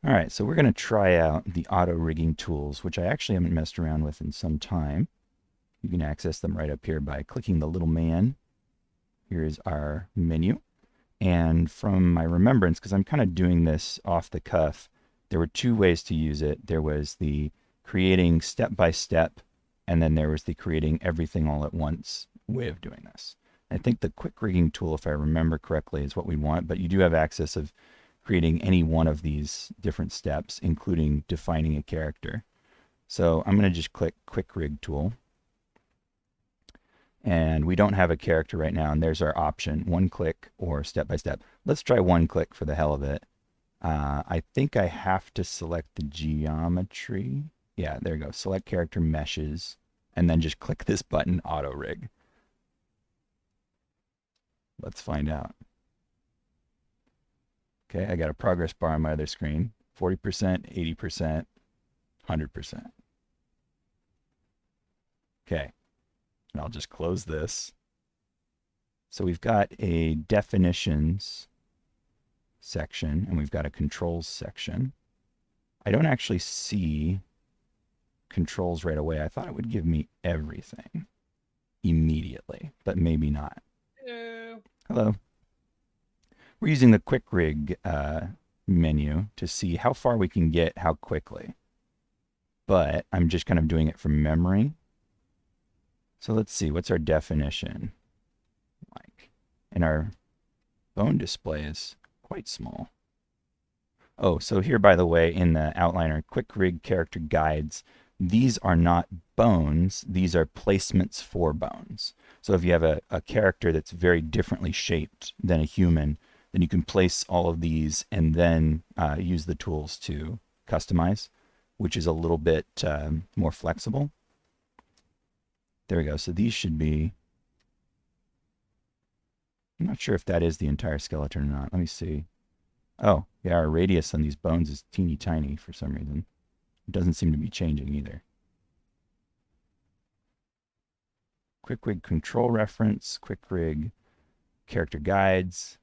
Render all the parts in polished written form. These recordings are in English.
All right, so we're going to try out the auto rigging tools, which I actually haven't messed around with in some time. You can access them right up here by clicking the little man. Here is our menu. And from my remembrance, because I'm kind of doing this off the cuff, there were two ways to use it. There was the creating step by step, and then there was the creating everything all at once way of doing this. I think the quick rigging tool, if I remember correctly, is what we want, but you do have access of creating any one of these different steps, including defining a character. So I'm going to just click quick rig tool. And we don't have a character right now, and there's our option, one click or step by step. Let's try one click for the hell of it. I think I have to select the geometry. Yeah, there you go. Select character meshes, and then just click this button, auto rig. Let's find out. Okay, I got a progress bar on my other screen. 40%, 80%, 100%. Okay, and I'll just close this. So we've got a definitions section, and we've got a controls section. I don't actually see controls right away. I thought it would give me everything immediately, but maybe not. Hello. Hello. We're using the quick rig menu to see how far we can get how quickly. But I'm just kind of doing it from memory. So let's see, what's our definition like? And our bone display is quite small. Oh, so here, by the way, in the outliner, quick rig character guides, these are not bones, these are placements for bones. So if you have a character that's very differently shaped than a human, then you can place all of these and then use the tools to customize, which is a little bit more flexible. There we go. So these should be, I'm not sure if that is the entire skeleton or not. Let me see. Oh, yeah, our radius on these bones is teeny tiny for some reason. It doesn't seem to be changing either. Quick rig control reference, quick rig character guides.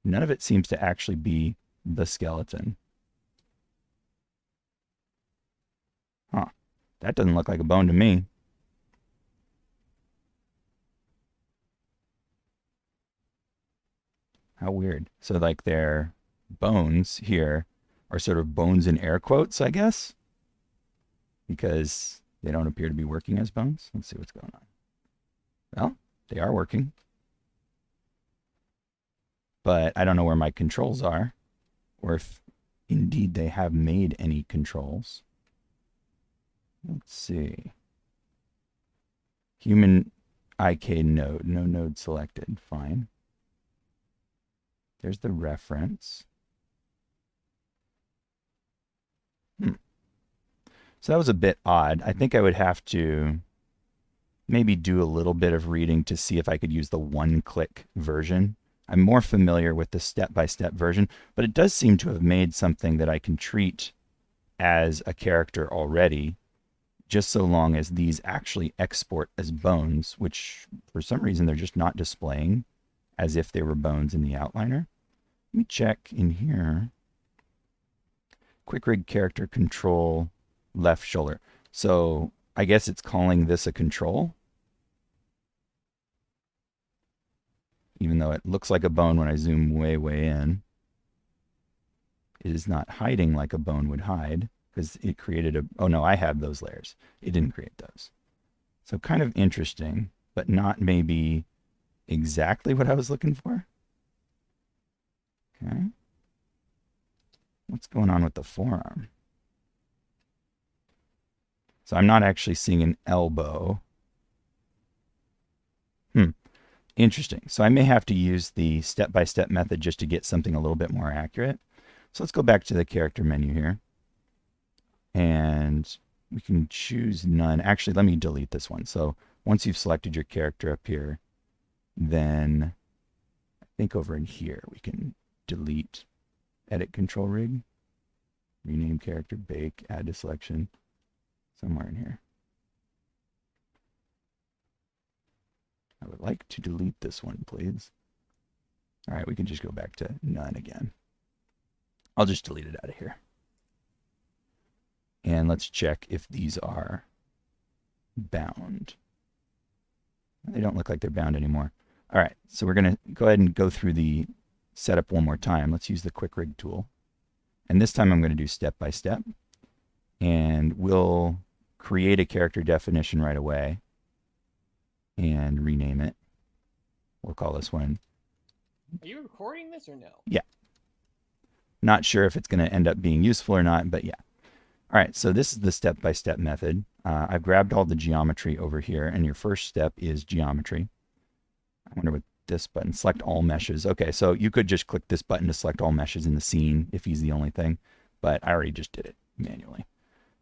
None of it seems to actually be the skeleton. Huh. That doesn't look like a bone to me. How weird. So like their bones here are sort of bones in air quotes, I guess, because they don't appear to be working as bones. Let's see what's going on. Well, they are working, but I don't know where my controls are, or if indeed they have made any controls. Let's see. Human IK node, no node selected. Fine. There's the reference. So that was a bit odd. I think I would have to maybe do a little bit of reading to see if I could use the one-click version. I'm more familiar with the step-by-step version, but it does seem to have made something that I can treat as a character already, just so long as these actually export as bones, which for some reason they're just not displaying as if they were bones in the outliner. Let me check in here. Quick rig character control left shoulder. So I guess it's calling this a control, even though it looks like a bone when I zoom way, way in. It is not hiding like a bone would hide because it created a, oh no, I have those layers. It didn't create those. So kind of interesting, but not maybe exactly what I was looking for. Okay. What's going on with the forearm? So I'm not actually seeing an elbow. Interesting. So I may have to use the step-by-step method just to get something a little bit more accurate. So let's go back to the character menu here. And we can choose none. Actually, let me delete this one. So once you've selected your character up here, then I think over in here we can delete edit control rig, rename character, bake, add to selection, somewhere in here. I would like to delete this one, please. All right, we can just go back to none again. I'll just delete it out of here. And let's check if these are bound. They don't look like they're bound anymore. All right, so we're going to go ahead and go through the setup one more time. Let's use the Quickrig tool. And this time I'm going to do step by step. And we'll create a character definition right away and rename it. We'll call this one. Are you recording this or no? Yeah. Not sure if it's going to end up being useful or not, but yeah. All right, so this is the step-by-step method. I've grabbed all the geometry over here, and your first step is geometry. I wonder what this button, select all meshes. Okay, so you could just click this button to select all meshes in the scene if he's the only thing, but I already just did it manually.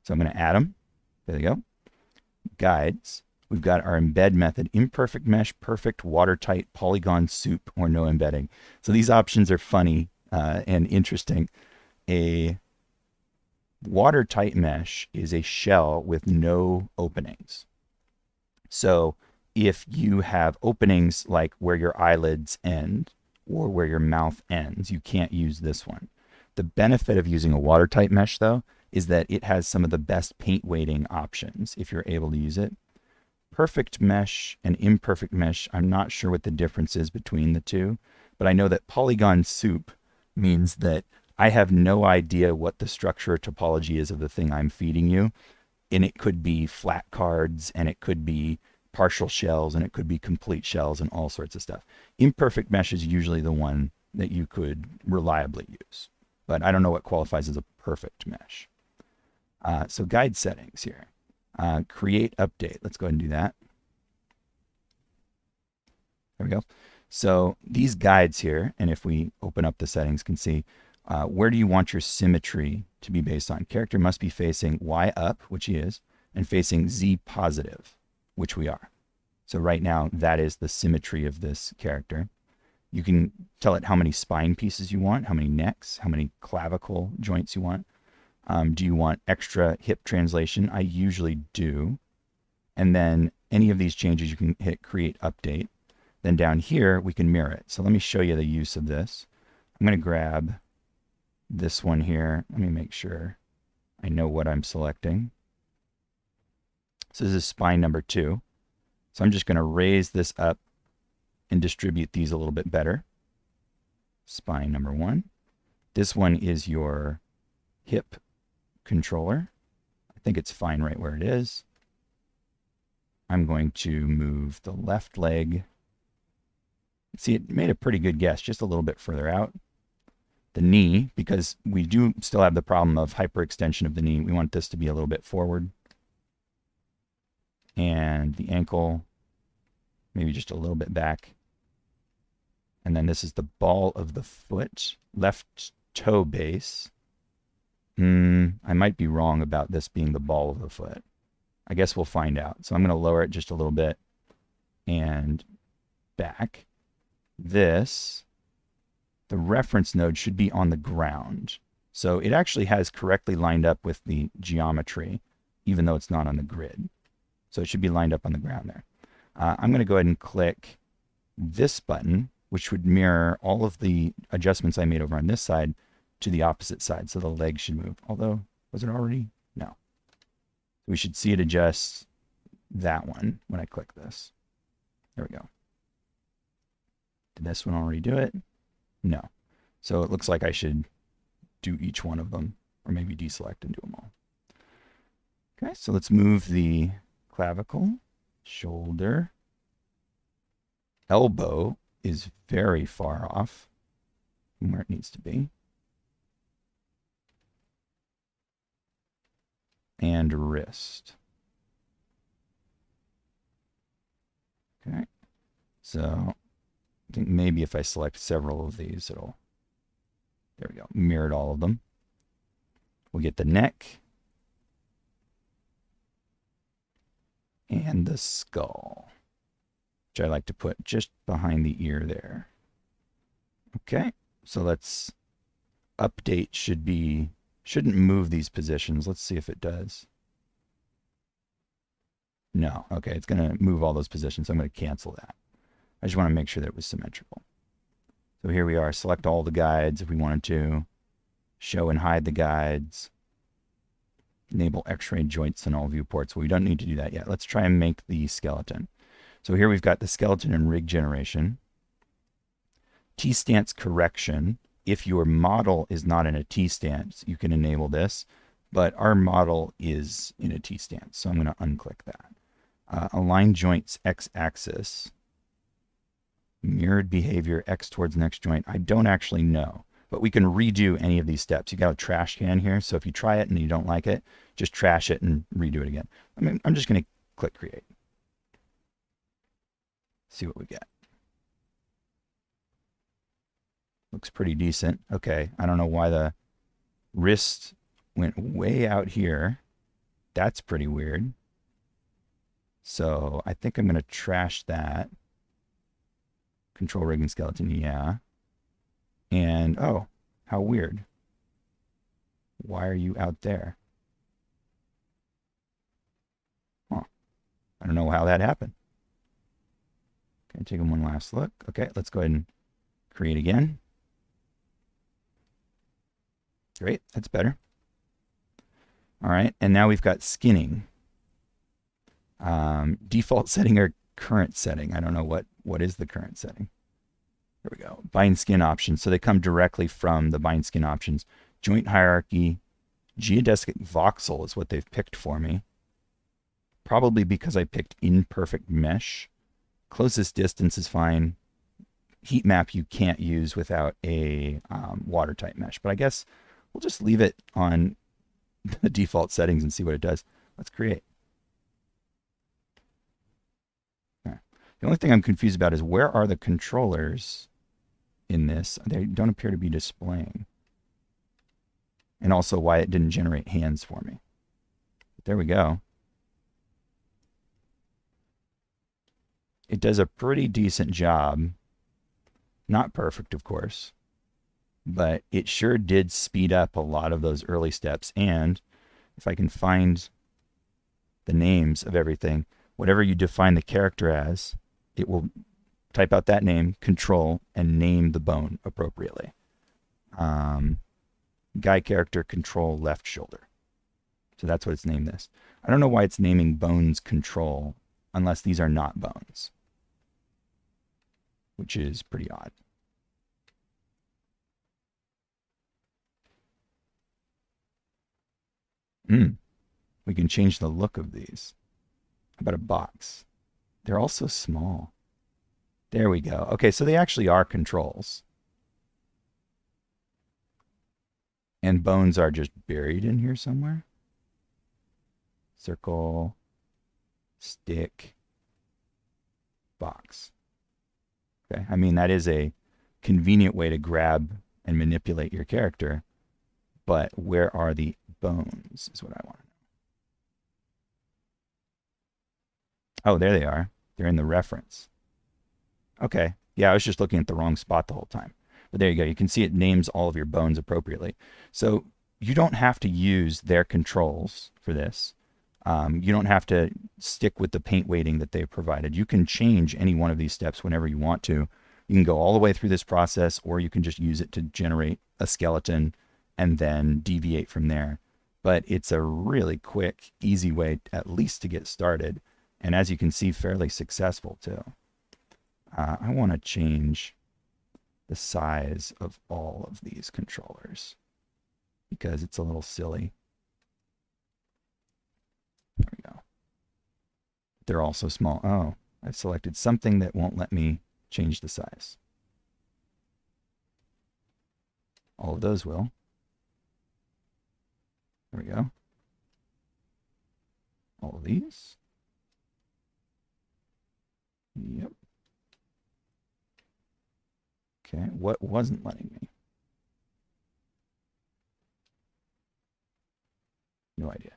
So I'm going to add them. There we go. Guides. We've got our embed method, imperfect mesh, perfect, watertight, polygon, soup, or no embedding. So these options are funny and interesting. A watertight mesh is a shell with no openings. So if you have openings like where your eyelids end or where your mouth ends, you can't use this one. The benefit of using a watertight mesh, though, is that it has some of the best paint weighting options if you're able to use it. Perfect mesh and imperfect mesh, I'm not sure what the difference is between the two, but I know that polygon soup means that I have no idea what the structure or topology is of the thing I'm feeding you. And it could be flat cards, and it could be partial shells, and it could be complete shells, and all sorts of stuff. Imperfect mesh is usually the one that you could reliably use. But I don't know what qualifies as a perfect mesh. So guide settings here. Create update. Let's go ahead and do that. There we go. So these guides here, and if we open up the settings, can see where do you want your symmetry to be based on? Character must be facing Y up, which he is, and facing Z positive, which we are. So right now, that is the symmetry of this character. You can tell it how many spine pieces you want, how many necks, how many clavicle joints you want. Do you want extra hip translation? I usually do. And then any of these changes, you can hit create update. Then down here, we can mirror it. So let me show you the use of this. I'm going to grab this one here. Let me make sure I know what I'm selecting. So this is spine number 2. So I'm just going to raise this up and distribute these a little bit better. Spine number 1. This one is your hip controller. I think it's fine right where it is. I'm going to move the left leg. See, it made a pretty good guess, just a little bit further out. The knee, because we do still have the problem of hyperextension of the knee, we want this to be a little bit forward. And the ankle, maybe just a little bit back. And then this is the ball of the foot, left toe base. I might be wrong about this being the ball of the foot. I guess we'll find out. So I'm going to lower it just a little bit and back. This, the reference node should be on the ground. So it actually has correctly lined up with the geometry, even though it's not on the grid. So it should be lined up on the ground there. I'm going to go ahead and click this button, which would mirror all of the adjustments I made over on this side to the opposite side. So the leg should move. Although, was it already? No. We should see it adjust that one when I click this. There we go. Did this one already do it? No. So it looks like I should do each one of them, or maybe deselect and do them all. Okay, so let's move the clavicle, shoulder. Elbow is very far off from where it needs to be. And wrist. Okay, so I think maybe if I select several of these, it'll, there we go, mirrored all of them. We'll get the neck and the skull, which I like to put just behind the ear there. Okay, so let's update shouldn't move these positions. Let's see if it does. No, okay, it's going to move all those positions. So I'm going to cancel that. I just want to make sure that it was symmetrical. So here we are. Select all the guides if we wanted to. show and hide the guides, enable X-ray joints in all viewports. Well, we don't need to do that yet. Let's try and make the skeleton. So here we've got the skeleton and rig generation. T-stance correction. If your model is not in a T-stance, you can enable this, but our model is in a T-stance, so I'm going to unclick that. Align joints X-axis. Mirrored behavior X towards next joint. I don't actually know, but we can redo any of these steps. You got a trash can here, so if you try it and you don't like it, just trash it and redo it again. I'm just going to click create. See what we get. Looks pretty decent. Okay, I don't know why the wrist went way out here. That's pretty weird. So I think I'm going to trash that. Control rig and skeleton, yeah. And, oh, how weird. Why are you out there? Huh. I don't know how that happened. Okay, taking one last look. Okay, let's go ahead and create again. Great, that's better. All right, and now we've got skinning. Default setting or current setting. I don't know what is the current setting. Here we go. Bind skin options. So they come directly from the bind skin options. Joint hierarchy. Geodesic voxel is what they've picked for me. Probably because I picked imperfect mesh. Closest distance is fine. Heat map you can't use without a watertight mesh. But I guess we'll just leave it on the default settings and see what it does. Let's create. Okay. The only thing I'm confused about is where are the controllers in this? They don't appear to be displaying. And also why it didn't generate hands for me. But there we go. It does a pretty decent job. Not perfect, of course. But it sure did speed up a lot of those early steps. And if I can find the names of everything, whatever you define the character as, it will type out that name, control, and name the bone appropriately. Guy character, control, left shoulder. So that's what it's named this. I don't know why it's naming bones control unless these are not bones, which is pretty odd. We can change the look of these. How about a box? They're also small. There we go. Okay, so they actually are controls. And bones are just buried in here somewhere. Circle, stick, box. Okay, I mean, that is a convenient way to grab and manipulate your character. But where are the bones is what I want to know. Oh, there they are. They're in the reference. Okay. Yeah, I was just looking at the wrong spot the whole time. But there you go. You can see it names all of your bones appropriately. So you don't have to use their controls for this. You don't have to stick with the paint weighting that they've provided. You can change any one of these steps whenever you want to. You can go all the way through this process, or you can just use it to generate a skeleton and then deviate from there. But it's a really quick, easy way at least to get started. And as you can see, fairly successful too. I want to change the size of all of these controllers because it's a little silly. There we go. They're all so small. Oh, I've selected something that won't let me change the size. All of those will. There we go. All of these. Yep. Okay, what wasn't letting me? No idea.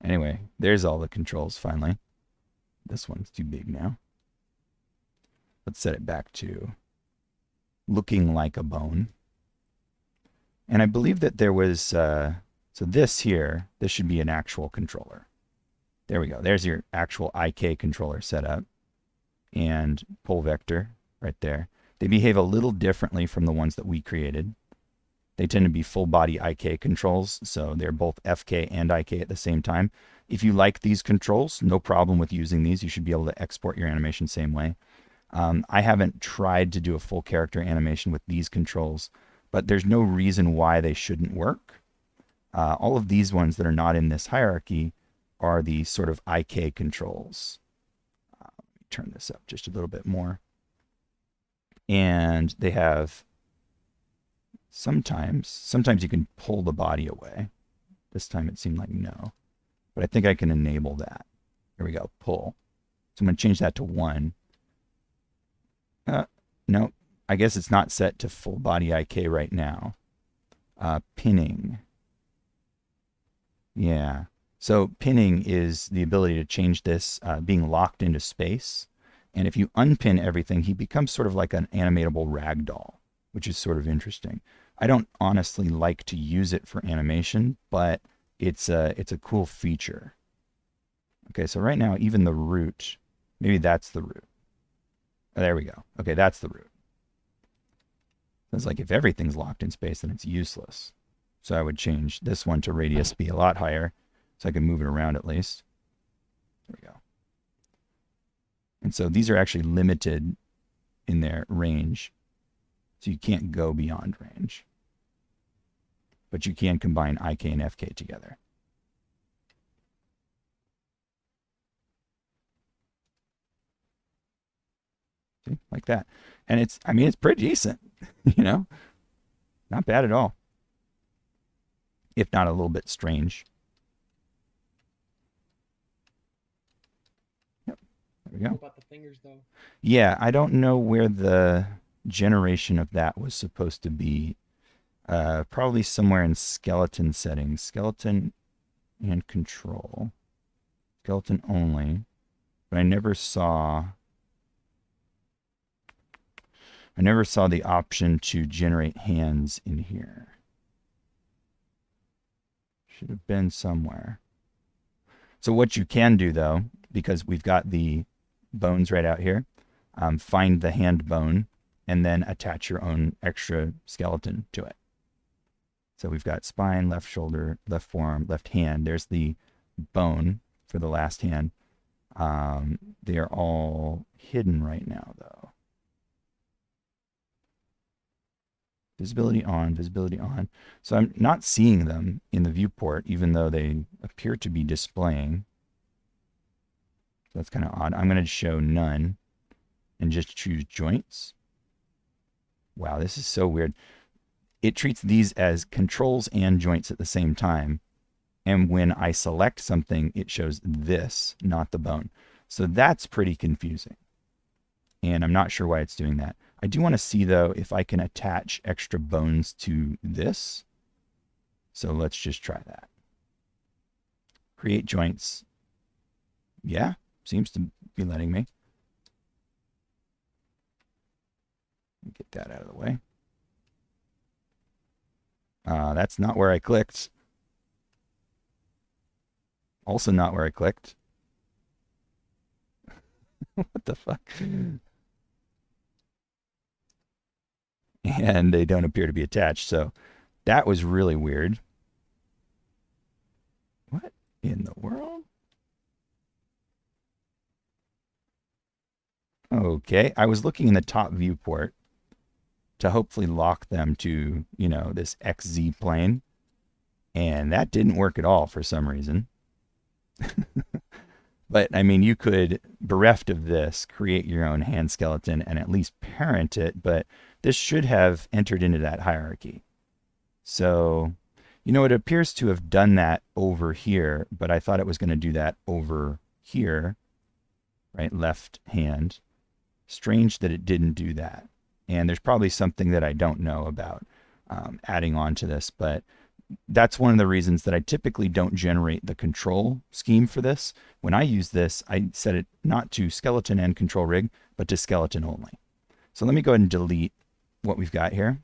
Anyway, there's all the controls finally. This one's too big now. Let's set it back to looking like a bone. And I believe that there was, so this here, this should be an actual controller. There we go. There's your actual IK controller setup. And pull vector right there. They behave a little differently from the ones that we created. They tend to be full body IK controls, so they're both FK and IK at the same time. If you like these controls, no problem with using these. You should be able to export your animation same way. I haven't tried to do a full character animation with these controls, but there's no reason why they shouldn't work. All of these ones that are not in this hierarchy are the sort of IK controls. Let me turn this up just a little bit more. And they have sometimes you can pull the body away. This time it seemed like no, but I think I can enable that. Here we go, pull. So I'm going to change that to 1. No, I guess it's not set to full body IK right now. Pinning. Yeah. So pinning is the ability to change this being locked into space. And if you unpin everything, he becomes sort of like an animatable ragdoll, which is sort of interesting. I don't honestly like to use it for animation, but it's a cool feature. Okay, so right now, even the root, maybe that's the root. Oh, there we go. Okay, that's the root. It's like if everything's locked in space, then it's useless. So I would change this one to radius be a lot higher, so I can move it around at least. There we go. And so these are actually limited in their range. So you can't go beyond range. But you can combine IK and FK together. See, like that. And it's, I mean, it's pretty decent, you know? Not bad at all. If not a little bit strange. Yep, there we go. What about the fingers, though? Yeah, I don't know where the generation of that was supposed to be. Probably somewhere in skeleton settings. Skeleton and control. Skeleton only. But I never saw the option to generate hands in here. Should have been somewhere. So what you can do, though, because we've got the bones right out here, find the hand bone and then attach your own extra skeleton to it. So we've got spine, left shoulder, left forearm, left hand. There's the bone for the last hand. They are all hidden right now, though. Visibility on, visibility on. So I'm not seeing them in the viewport, even though they appear to be displaying. So that's kind of odd. I'm going to show none and just choose joints. Wow, this is so weird. It treats these as controls and joints at the same time. And when I select something, it shows this, not the bone. So that's pretty confusing. And I'm not sure why it's doing that. I do want to see, though, if I can attach extra bones to this. So let's just try that. Create joints. Yeah, seems to be letting me. Get that out of the way. That's not where I clicked. Also not where I clicked. What the fuck? And they don't appear to be attached. So that was really weird. What in the world? Okay, I was looking in the top viewport to hopefully lock them to, you know, this XZ plane. And that didn't work at all for some reason. But, I mean, you could, bereft of this, create your own hand skeleton and at least parent it, but this should have entered into that hierarchy. So, you know, it appears to have done that over here, but I thought it was going to do that over here, right? Left hand. Strange that it didn't do that. And there's probably something that I don't know about adding on to this, but that's one of the reasons that I typically don't generate the control scheme for this. When I use this, I set it not to skeleton and control rig, but to skeleton only. So let me go ahead and delete what we've got here.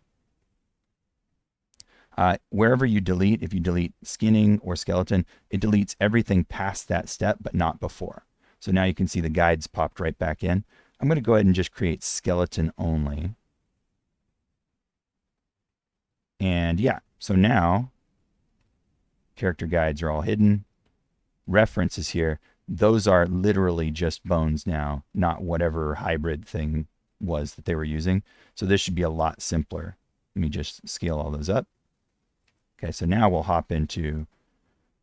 Wherever you delete, if you delete skinning or skeleton, it deletes everything past that step, but not before. So now you can see the guides popped right back in. I'm going to go ahead and just create skeleton only. And yeah, so now character guides are all hidden. References here, those are literally just bones now, not whatever hybrid thing was that they were using. So this should be a lot simpler. Let me just scale all those up. Okay, so now we'll hop into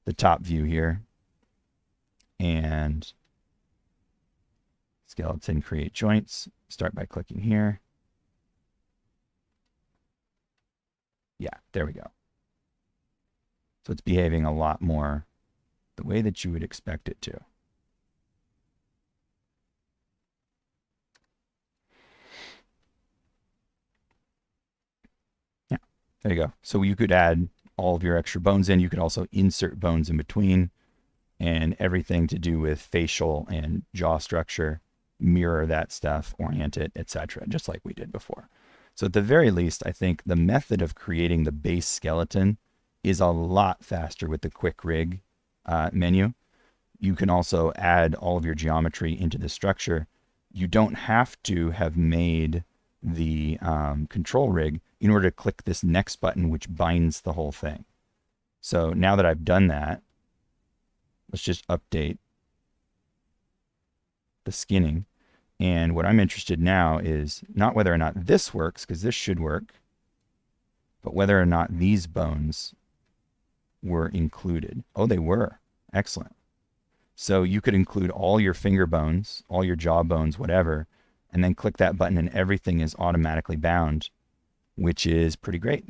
the top view here and skeleton create joints. Start by clicking here. Yeah, there we go. So it's behaving a lot more the way that you would expect it to. Yeah, there you go. So you could add all of your extra bones in. You could also insert bones in between, and everything to do with facial and jaw structure, mirror that stuff, orient it, etc., just like we did before. So at the very least, I think the method of creating the base skeleton is a lot faster with the Quickrig menu. You can also add all of your geometry into the structure. You don't have to have made the control rig in order to click this next button, which binds the whole thing. So now that I've done that, let's just update the skinning. And what I'm interested now is not whether or not this works, because this should work, but whether or not these bones were included. Oh, they were. Excellent. So you could include all your finger bones, all your jaw bones, whatever, and then click that button and everything is automatically bound, which is pretty great.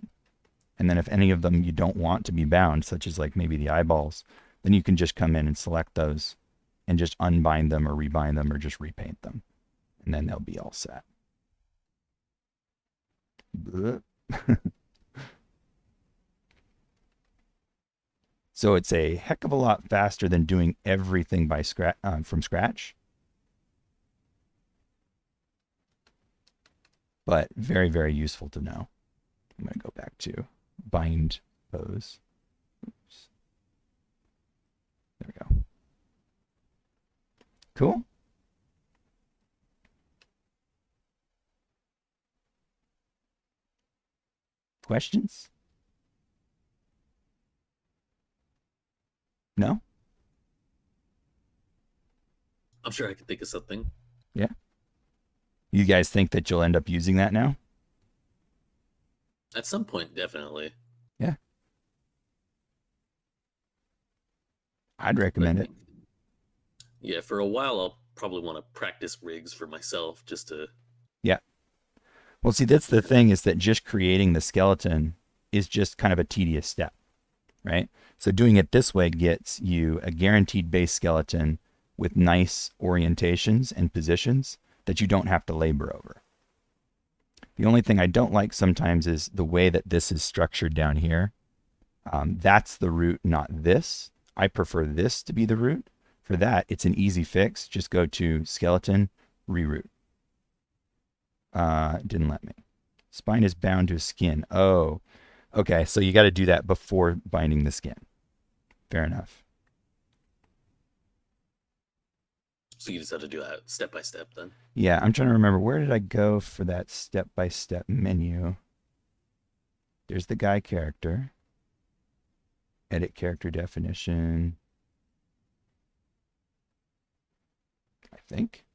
And then if any of them you don't want to be bound, such as like maybe the eyeballs, then you can just come in and select those and just unbind them or rebind them or just repaint them. And then they'll be all set. So it's a heck of a lot faster than doing everything by from scratch. But very, very useful to know. I'm going to go back to bind pose. Oops. There we go. Cool. Questions? No? I'm sure I can think of something. Yeah. You guys think that you'll end up using that now? At some point, definitely. Yeah. I'd recommend it. Yeah, for a while, I'll probably want to practice rigs for myself just to... Yeah. Well, see, that's the thing, is that just creating the skeleton is just kind of a tedious step, right? So doing it this way gets you a guaranteed base skeleton with nice orientations and positions that you don't have to labor over. The only thing I don't like sometimes is the way that this is structured down here. That's the root, not this. I prefer this to be the root. For that, it's an easy fix. Just go to skeleton, reroute. Didn't let me. Spine is bound to skin. Oh, okay. So you got to do that before binding the skin. Fair enough. So you just have to do that step by step then? Yeah, I'm trying to remember. Where did I go for that step-by-step menu? There's the guy character. Edit character definition. I think.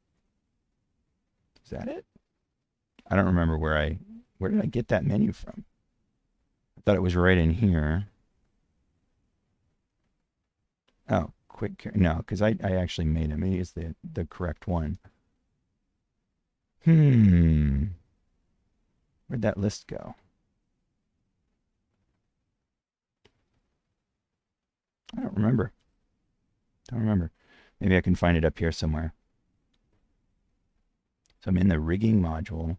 Is that it? I don't remember where did I get that menu from? I thought it was right in here. Oh, no, because I actually made it. Maybe it's the correct one. Where'd that list go? I don't remember. Maybe I can find it up here somewhere. So I'm in the rigging module.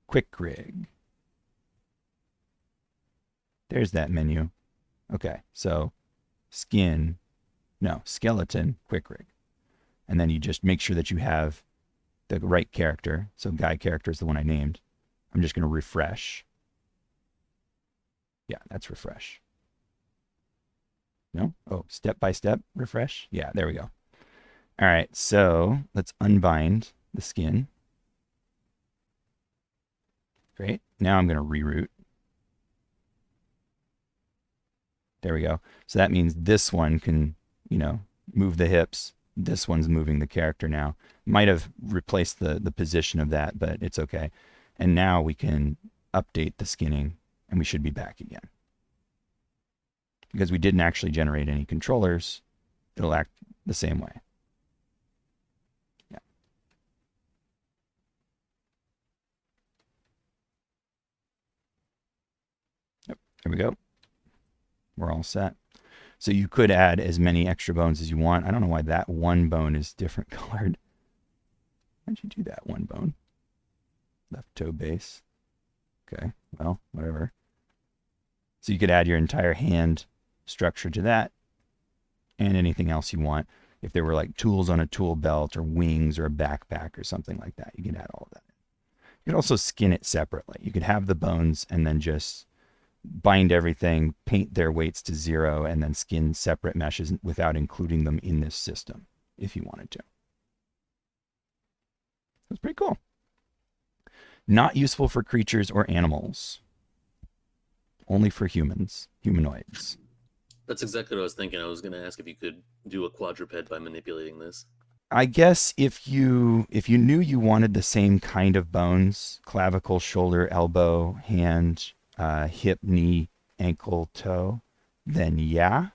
Quickrig. There's that menu. Okay, so skeleton, Quickrig. And then you just make sure that you have the right character. So guy character is the one I named. I'm just going to refresh. Yeah, that's refresh. No? Oh, step by step refresh. Yeah, there we go. All right, so let's unbind the skin. Great. now I'm going to reroute. There we go. So that means this one can, move the hips. This one's moving the character now. Might have replaced the position of that, but it's okay. And now we can update the skinning, and we should be back again. Because we didn't actually generate any controllers, it'll act the same way. Yeah. Yep. There we go. We're all set. So you could add as many extra bones as you want. I don't know why that one bone is different colored. Why'd you do that one bone? Left toe base. Okay, well, whatever. So you could add your entire hand structure to that and anything else you want. If there were like tools on a tool belt or wings or a backpack or something like that, you could add all of that. You could also skin it separately. You could have the bones and then just bind everything, paint their weights to 0, and then skin separate meshes without including them in this system if you wanted to. That's pretty cool. Not useful for creatures or animals. Only for humans, humanoids. That's exactly what I was thinking. I was going to ask if you could do a quadruped by manipulating this. I guess if you knew you wanted the same kind of bones, clavicle, shoulder, elbow, hand, hip, knee, ankle, toe, then yeah,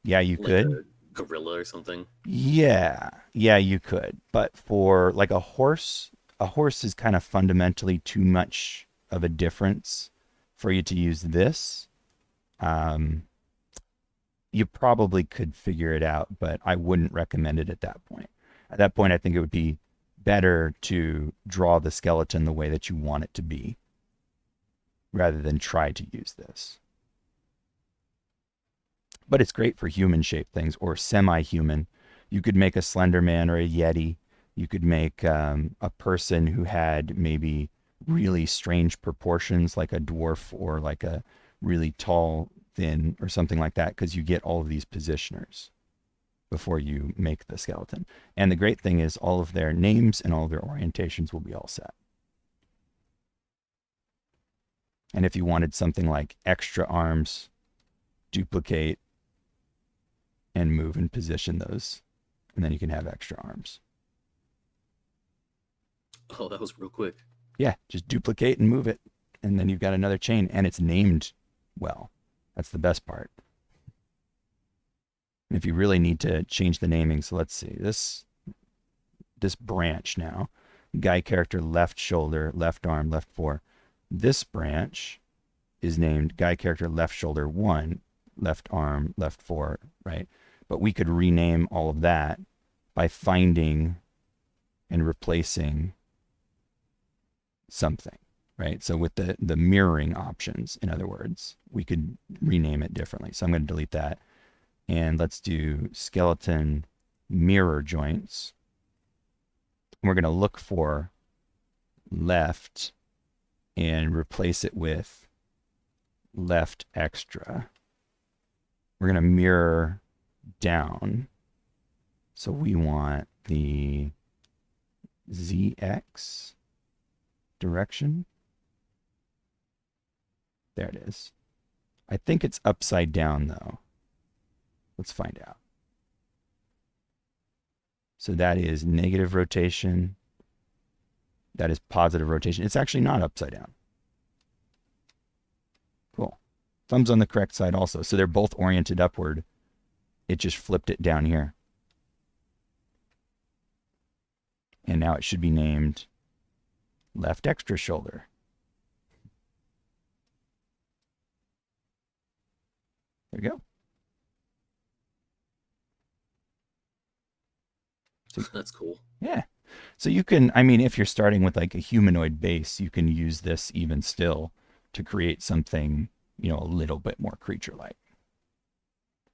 you Like could. a gorilla or something. Yeah, you could. But for like a horse is kind of fundamentally too much of a difference for you to use this. You probably could figure it out, but I wouldn't recommend it at that point. At that point, I think it would be better to draw the skeleton the way that you want it to be rather than try to use this. But it's great for human-shaped things or semi-human. You could make a Slender Man or a Yeti. You could make a person who had maybe really strange proportions, like a dwarf or like a really tall, thin, or something like that, because you get all of these positioners before you make the skeleton. And the great thing is all of their names and all of their orientations will be all set. And if you wanted something like extra arms, duplicate and move and position those, and then you can have extra arms. Oh, that was real quick. Yeah, just duplicate and move it, and then you've got another chain, and it's named well. That's the best part. And if you really need to change the naming, so let's see, this branch now, guy character left shoulder, left arm, left 4. This branch is named guy character left shoulder 1, left arm, left 4, right? But we could rename all of that by finding and replacing something, right? So with the mirroring options, in other words, we could rename it differently. So I'm going to delete that. And let's do skeleton mirror joints. We're going to look for left and replace it with left extra. We're going to mirror down. So we want the ZX direction. There it is. I think it's upside down though. Let's find out. So that is negative rotation. That is positive rotation. It's actually not upside down. Cool. Thumbs on the correct side also. So they're both oriented upward. It just flipped it down here. And now it should be named left extra shoulder. There we go. So, that's cool. Yeah. So you can, I mean, if you're starting with like a humanoid base, you can use this even still to create something, a little bit more creature-like.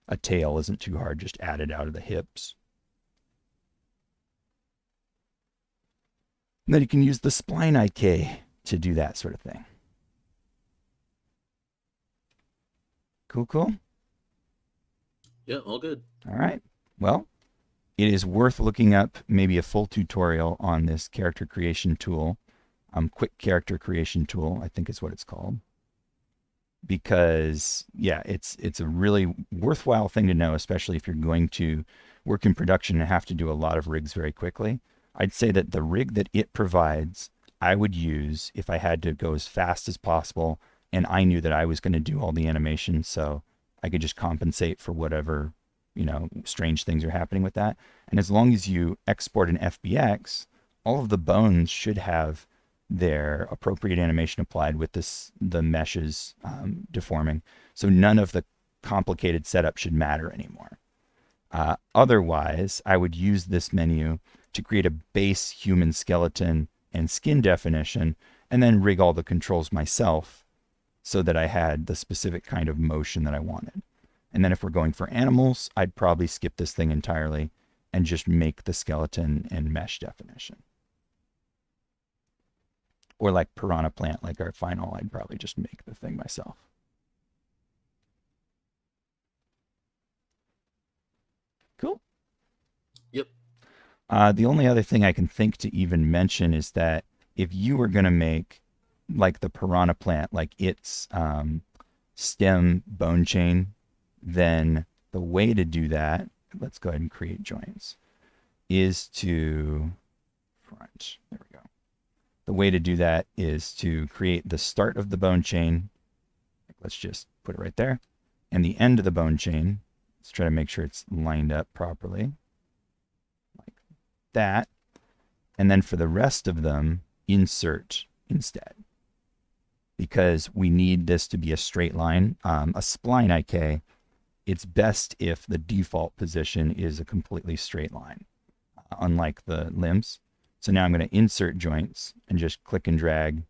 A tail isn't too hard, just add it out of the hips. And then you can use the spline IK to do that sort of thing. Cool. Yeah, all good. All right. Well, it is worth looking up maybe a full tutorial on this character creation tool. quick character creation tool, I think is what it's called. Because yeah, it's a really worthwhile thing to know, especially if you're going to work in production and have to do a lot of rigs very quickly. I'd say that the rig that it provides, I would use if I had to go as fast as possible and I knew that I was going to do all the animation, so I could just compensate for whatever, strange things are happening with that. And as long as you export an FBX, all of the bones should have their appropriate animation applied with the meshes deforming. So none of the complicated setup should matter anymore. Otherwise, I would use this menu to create a base human skeleton and skin definition, and then rig all the controls myself so that I had the specific kind of motion that I wanted. And then if we're going for animals, I'd probably skip this thing entirely and just make the skeleton and mesh definition. Or like Piranha Plant, like our final, I'd probably just make the thing myself. Cool. Yep. The only other thing I can think to even mention is that if you were going to make like the Piranha Plant, like its stem bone chain, then the way to do that, let's go ahead and create joints, is to front. There we go. The way to do that is to create the start of the bone chain. Let's just put it right there. And the end of the bone chain. Let's try to make sure it's lined up properly. Like that. And then for the rest of them, insert instead. Because we need this to be a straight line. A spline IK, it's best if the default position is a completely straight line, unlike the limbs. So now I'm going to insert joints and just click and drag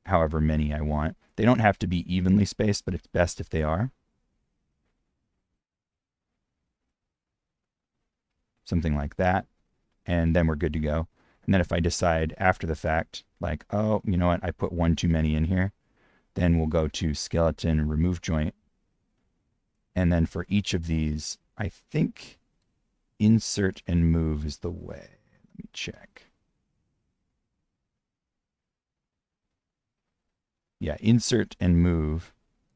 however many I want. They don't have to be evenly spaced, but it's best if they are. Something like that. And then we're good to go. And then if I decide after the fact, like, oh, you know what, I put one too many in here, then we'll go to skeleton, remove joint. And then for each of these, I think insert and move is the way. Let me check. Yeah, insert and move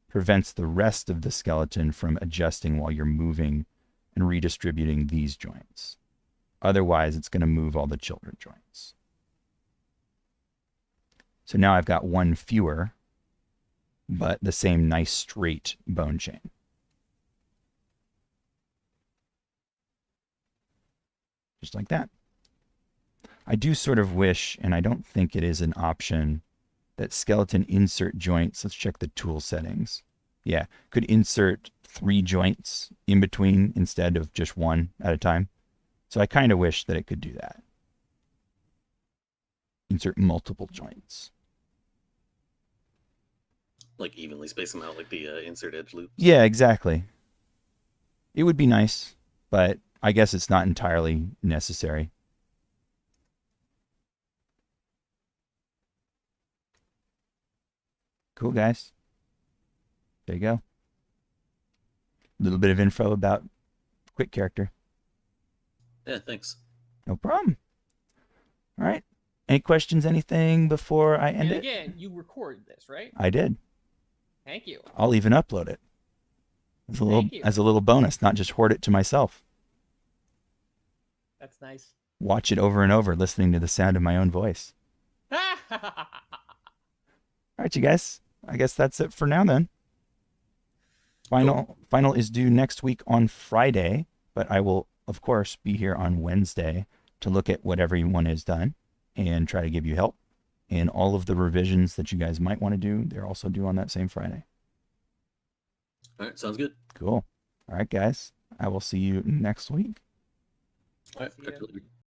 prevents the rest of the skeleton from adjusting while you're moving and redistributing these joints. Otherwise, it's going to move all the children joints. So now I've got one fewer, but the same nice straight bone chain. Just like that. I do sort of wish, and I don't think it is an option, that skeleton insert joints, let's check the tool settings. Yeah, could insert 3 joints in between instead of just one at a time. So I kind of wish that it could do that. Insert multiple joints. Like evenly space them out, like the insert edge loop. Yeah, exactly. It would be nice, but I guess it's not entirely necessary. Cool, guys. There you go. A little bit of info about Quick Character. Yeah, thanks. No problem. All right. Any questions, anything before I end And it? again, you recorded this, right? I did. Thank you. I'll even upload it Thank you. as a little bonus, not just hoard it to myself. That's nice. Watch it over and over, listening to the sound of my own voice. All right, you guys. I guess that's it for now then. Final is due next week on Friday, but I will, of course, be here on Wednesday to look at what everyone has done and try to give you help. And all of the revisions that you guys might want to do, they're also due on that same Friday. All right, sounds good. Cool. All right, guys. I will see you next week. All right, See ya. talk to you later.